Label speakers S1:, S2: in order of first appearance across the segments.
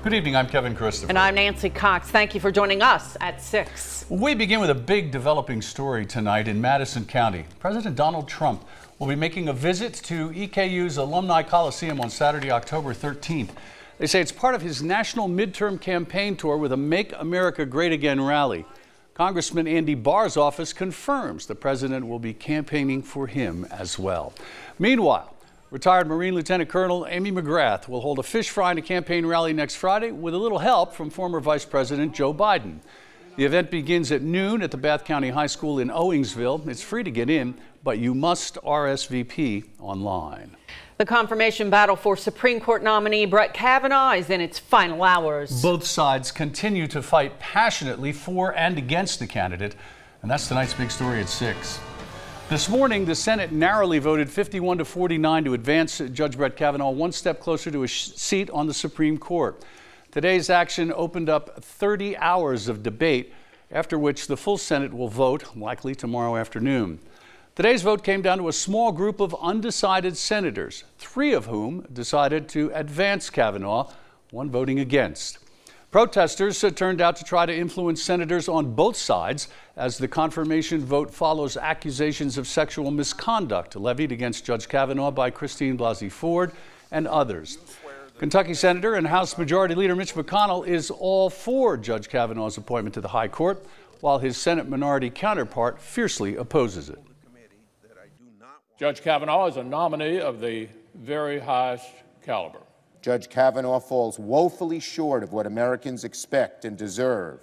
S1: Good evening, I'm Kevin Christopher.
S2: And I'm Nancy Cox. Thank you for joining us at 6.
S1: We begin with a big developing story tonight in Madison County. President Donald Trump will be making a visit to EKU's Alumni Coliseum on Saturday, October 13th. They say it's part of his national midterm campaign tour with a Make America Great Again rally. Congressman Andy Barr's office confirms the president will be campaigning for him as well. Meanwhile, retired Marine Lieutenant Colonel Amy McGrath will hold a fish fry and a campaign rally next Friday with a little help from former Vice President Joe Biden. The event begins at noon at the Bath County High School in Owingsville. It's free to get in, but you must RSVP online. The
S2: confirmation battle for Supreme Court nominee Brett Kavanaugh is in its final hours.
S1: Both sides continue to fight passionately for and against the candidate, and that's tonight's big story at 6. This morning, the Senate narrowly voted 51-49 to advance Judge Brett Kavanaugh one step closer to a seat on the Supreme Court. Today's action opened up 30 hours of debate, after which the full Senate will vote, likely tomorrow afternoon. Today's vote came down to a small group of undecided senators, 3 of whom decided to advance Kavanaugh, 1 voting against. Protesters turned out to try to influence senators on both sides as the confirmation vote follows accusations of sexual misconduct levied against Judge Kavanaugh by Christine Blasey Ford and others. Kentucky Senator and House Majority Leader Mitch McConnell is all for Judge Kavanaugh's appointment to the High Court, while his Senate minority counterpart fiercely opposes it.
S3: Judge Kavanaugh is a nominee of the very highest caliber.
S4: Judge Kavanaugh falls woefully short of what Americans expect and deserve.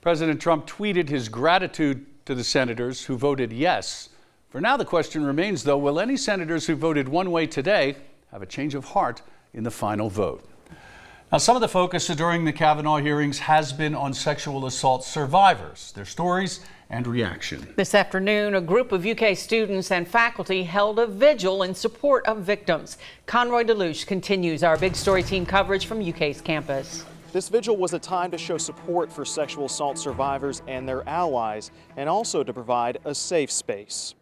S1: President Trump tweeted his gratitude to the senators who voted yes. For now, the question remains, though, will any senators who voted one way today have a change of heart in the final vote? Now, some of the focus during the Kavanaugh hearings has been on sexual assault survivors, their stories and reaction.
S2: This afternoon, a group of UK students and faculty held a vigil in support of victims. Conroy DeLuche continues our big story team coverage from UK's campus.
S5: This vigil was a time to show support for sexual assault survivors and their allies, and also to provide a safe space.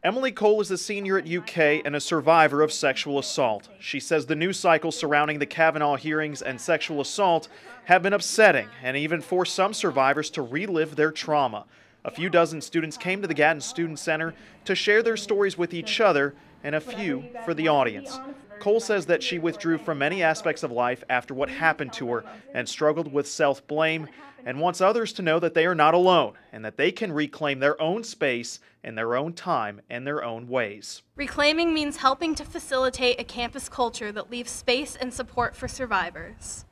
S5: Emily Cole is a senior at UK and a survivor of sexual assault. She says the news cycle surrounding the Kavanaugh hearings and sexual assault have been upsetting and even forced some survivors to relive their trauma. A few dozen students came to the Gatton Student Center to share their stories with each other and a few for the audience. Cole says that she withdrew from many aspects of life after what happened to her and struggled with self-blame, and wants others to know that they are not alone and that they can reclaim their own space in their own time and their own ways.
S6: Reclaiming means helping to facilitate a campus culture that leaves space and support for survivors.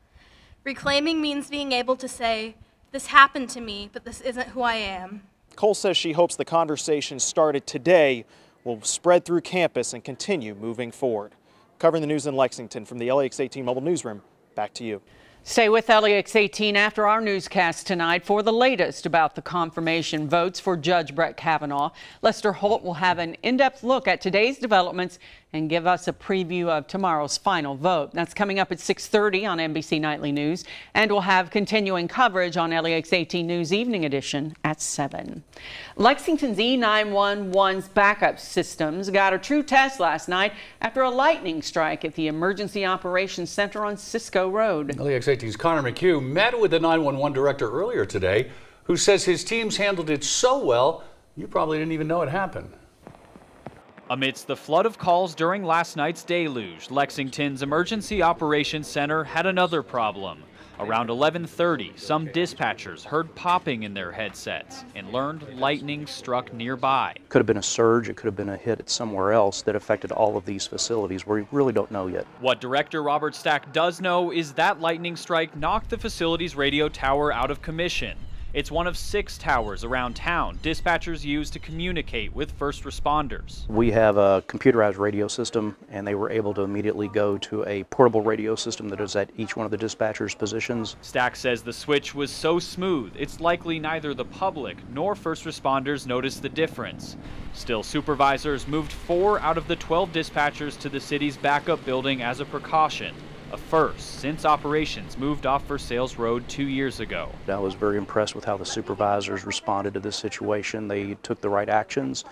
S6: Reclaiming means being able to say, this happened to me, but this isn't who I am.
S5: Cole says she hopes the conversation started today will spread through campus and continue moving forward. Covering the news in Lexington from the LEX 18 Mobile Newsroom, back to you.
S2: Stay with LEX 18 after our newscast tonight for the latest about the confirmation votes for Judge Brett Kavanaugh. Lester Holt will have an in-depth look at today's developments and give us a preview of tomorrow's final vote. That's coming up at 6:30 on NBC Nightly News, and we'll have continuing coverage on LEX 18 News Evening Edition at 7. Lexington's E911's backup systems got a true test last night after a lightning strike at the Emergency Operations Center on Cisco Road.
S1: LEX 18's Connor McHugh met with the 911 director earlier today, who says his teams handled it so well, you probably didn't even know it happened.
S7: Amidst the flood of calls during last night's deluge, Lexington's Emergency Operations Center had another problem. Around 11:30, some dispatchers heard popping in their headsets and learned lightning struck nearby.
S8: Could have been a surge, it could have been a hit at somewhere else that affected all of these facilities. We really don't know yet.
S7: What Director Robert Stack does know is that lightning strike knocked the facility's radio tower out of commission. It's one of 6 towers around town dispatchers use to communicate with first responders.
S8: We have a computerized radio system, and they were able to immediately go to a portable radio system that is at each one of the dispatchers' positions.
S7: Stack says the switch was so smooth, it's likely neither the public nor first responders noticed the difference. Still, supervisors moved 4 out of the 12 dispatchers to the city's backup building as a precaution. a first since operations moved off Versailles Road 2 years ago.
S8: I was very impressed with how the supervisors responded to this situation. They took the right actions.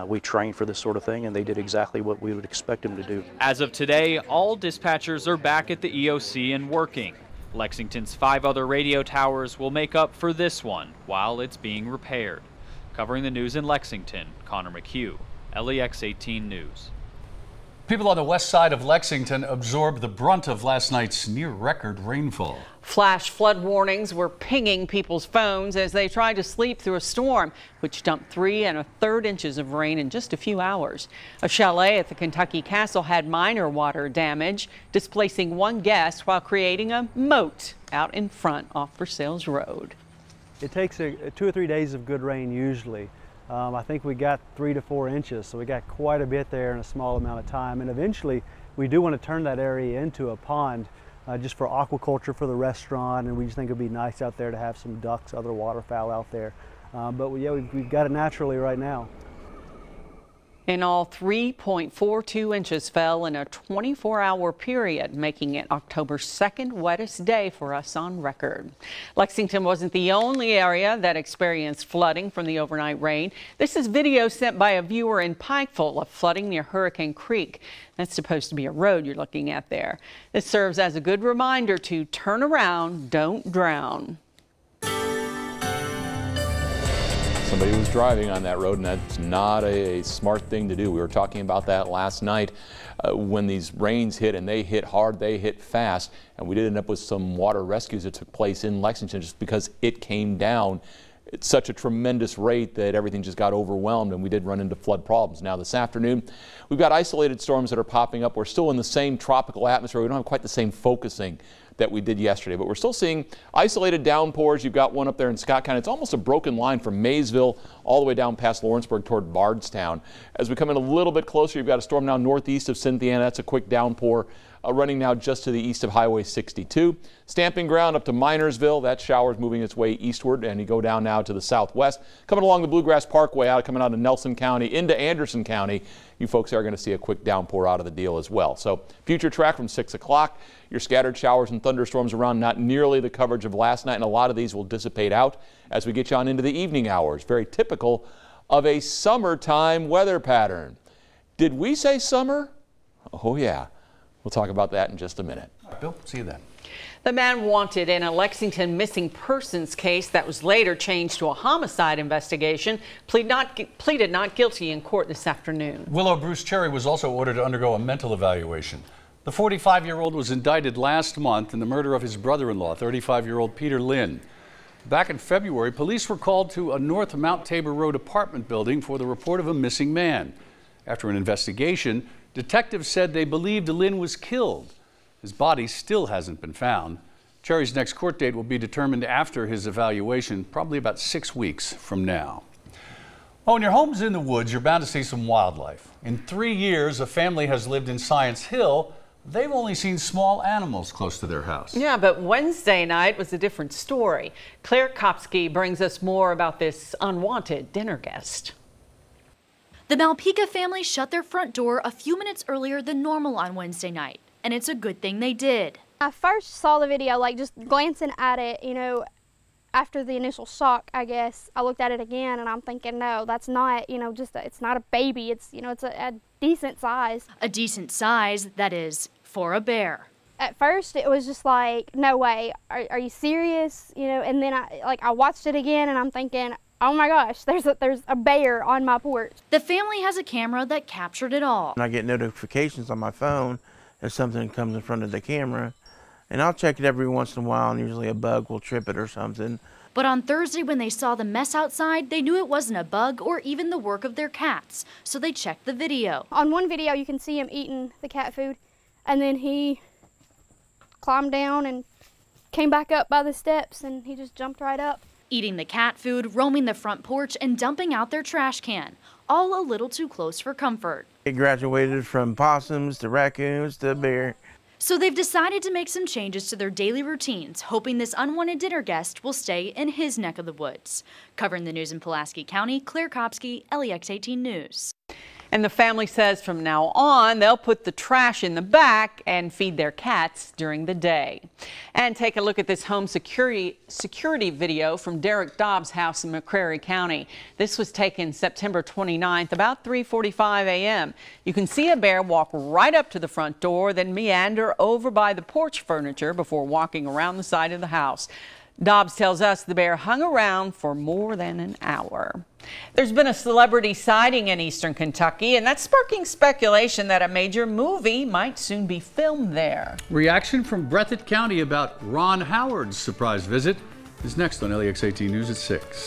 S8: We trained for this sort of thing, and they did exactly what we would expect them to do.
S7: As of today, all dispatchers are back at the EOC and working. Lexington's 5 other radio towers will make up for this one while it's being repaired. Covering the news in Lexington, Connor McHugh, LEX 18 News.
S1: People on the west side of Lexington absorbed the brunt of last night's near-record rainfall.
S2: Flash flood warnings were pinging people's phones as they tried to sleep through a storm, which dumped 3 1/3 inches of rain in just a few hours. A chalet at the Kentucky Castle had minor water damage, displacing 1 guest while creating a moat out in front off Versailles Road.
S9: It takes 2 or 3 days of good rain usually. I think we got 3 to 4 inches, so we got quite a bit there in a small amount of time. And eventually, we do want to turn that area into a pond just for aquaculture for the restaurant, and we just think it'd be nice out there to have some ducks, other waterfowl out there. But yeah, we've got it naturally right now.
S2: In all, 3.42 inches fell in a 24-hour period, making it October's 2nd wettest day for us on record. Lexington wasn't the only area that experienced flooding from the overnight rain. This is video sent by a viewer in Pikeville of flooding near Hurricane Creek. That's supposed to be a road you're looking at there. This serves as a good reminder to turn around, don't drown.
S10: Somebody was driving on that road, and that's not a smart thing to do. We were talking about that last night when these rains hit, and they hit hard, they hit fast, and we did end up with some water rescues that took place in Lexington just because it came down at such a tremendous rate that everything just got overwhelmed, and we did run into flood problems. Now this afternoon, we've got isolated storms that are popping up. We're still in the same tropical atmosphere. We don't have quite the same focusing that we did yesterday, but we're still seeing isolated downpours. You've got one up there in Scott County. It's almost a broken line from Maysville all the way down past Lawrenceburg toward Bardstown. As we come in a little bit closer, you've got a storm now northeast of Cynthiana. That's a quick downpour running now just to the east of Highway 62. Stamping ground up to Minersville. That shower's moving its way eastward, and you go down now to the southwest. Coming along the Bluegrass Parkway coming out of Nelson County into Anderson County. You folks are going to see a quick downpour out of the deal as well. So future track from 6 o'clock. Your scattered showers and thunderstorms around, not nearly the coverage of last night, and a lot of these will dissipate out as we get you on into the evening hours. Very typical of a summertime weather pattern. Did we say summer? Oh yeah. We'll talk about that in just a minute.
S1: All right, Bill, see you then.
S2: The man wanted in a Lexington missing persons case that was later changed to a homicide investigation pleaded not guilty in court this afternoon.
S1: Willow Bruce Cherry was also ordered to undergo a mental evaluation. The 45-year-old was indicted last month in the murder of his brother-in-law, 35-year-old Peter Lynn. Back in February, police were called to a North Mount Tabor Road apartment building for the report of a missing man. After an investigation, detectives said they believed Lynn was killed. His body still hasn't been found. Cherry's next court date will be determined after his evaluation, probably about 6 weeks from now. Well, when your home's in the woods, you're bound to see some wildlife. In 3 years, a family has lived in Science Hill. They've only seen small animals close to their house.
S2: Yeah, but Wednesday night was a different story. Claire Kopsky brings us more about this unwanted dinner guest.
S11: The Malpica family shut their front door a few minutes earlier than normal on Wednesday night, and it's a good thing they did.
S12: I first saw the video, just glancing at it, after the initial shock, I guess, I looked at it again and I'm thinking, no, that's not, it's not a baby. It's, it's a decent size.
S11: A decent size, that is, for a bear.
S12: At first, it was just like, no way, are you serious? And then I watched it again and I'm thinking, oh my gosh, there's a bear on my porch.
S11: The family has a camera that captured it all.
S13: I get notifications on my phone if something comes in front of the camera, and I'll check it every once in a while, and usually a bug will trip it or something.
S11: But on Thursday, when they saw the mess outside, they knew it wasn't a bug or even the work of their cats, so they checked the video.
S12: On one video, you can see him eating the cat food, and then he climbed down and came back up by the steps, and he just jumped right up.
S11: Eating the cat food, roaming the front porch, and dumping out their trash can, all a little too close for comfort.
S13: It graduated from possums to raccoons to bear.
S11: So they've decided to make some changes to their daily routines, hoping this unwanted dinner guest will stay in his neck of the woods. Covering the news in Pulaski County, Claire Kopsky, LEX 18 News.
S2: And the family says from now on, they'll put the trash in the back and feed their cats during the day. And take a look at this home security video from Derek Dobbs' house in McCreary County. This was taken September 29th, about 3:45 a.m. You can see a bear walk right up to the front door, then meander over by the porch furniture before walking around the side of the house. Dobbs tells us the bear hung around for more than an hour. There's been a celebrity sighting in eastern Kentucky, and that's sparking speculation that a major movie might soon be filmed there.
S1: Reaction from Breathitt County about Ron Howard's surprise visit is next on LEX 18 News at 6.